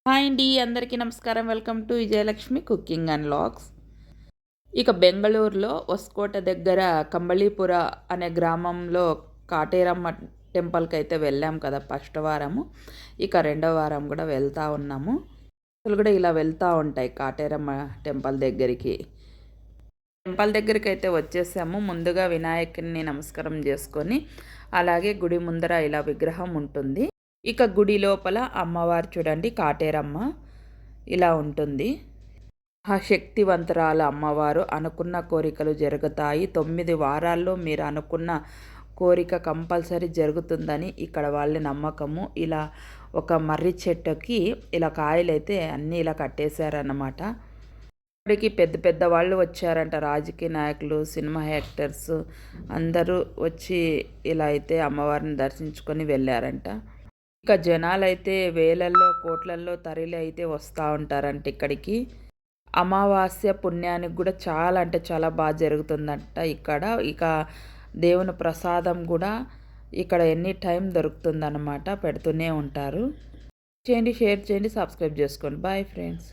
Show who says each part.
Speaker 1: Hi అండి, అందరికీ నమస్కారం. Welcome to Vijayalakshmi cooking and vlogs. ఇక బెంగళూరులో ఒస్కోట దగ్గర కంబళీపుర అనే గ్రామంలో కాటేరమ్మ టెంపుల్కి అయితే వెళ్ళాం కదా ఫస్ట్ వారము. ఇక రెండో వారం కూడా వెళ్తూ ఉన్నాము. అసలు కూడా ఇలా వెళ్తూ ఉంటాయి కాటేరమ్మ టెంపుల్ దగ్గరికి. టెంపుల్ దగ్గరికి అయితే వచ్చేసాము. ముందుగా వినాయకుడిని నమస్కారం చేసుకొని, అలాగే గుడి ముందర ఇలా విగ్రహం ఉంటుంది. ఇక గుడి లోపల అమ్మవారు చూడండి, కాటేరమ్మ ఇలా ఉంటుంది. ఆ శక్తివంతురాలు అమ్మవారు. అనుకున్న కోరికలు జరుగుతాయి. 9 వారాల్లో మీరు అనుకున్న కోరిక కంపల్సరీ జరుగుతుందని ఇక్కడ వాళ్ళ నమ్మకము. ఇలా ఒక మర్రి చెట్టుకి ఇలా కాయలైతే అన్నీ ఇలా కట్టేశారన్నమాట. ఇక్కడికి పెద్ద పెద్ద వాళ్ళు వచ్చారంట, రాజకీయ నాయకులు, సినిమా యాక్టర్స్ అందరూ వచ్చి ఇలా అయితే అమ్మవారిని దర్శించుకొని వెళ్ళారంట. ఇక జనాలైతే వేలల్లో కోట్లల్లో తరలి అయితే వస్తూ ఉంటారంట ఇక్కడికి. అమావాస్య పుణ్యానికి కూడా చాలా అంటే చాలా బాగా జరుగుతుందంట ఇక్కడ. ఇక దేవుని ప్రసాదం కూడా ఇక్కడ ఎనీ టైం దొరుకుతుందన్నమాట, పెడుతూనే ఉంటారు. చేయండి, షేర్ చేయండి, సబ్స్క్రైబ్ చేసుకోండి. Bye friends.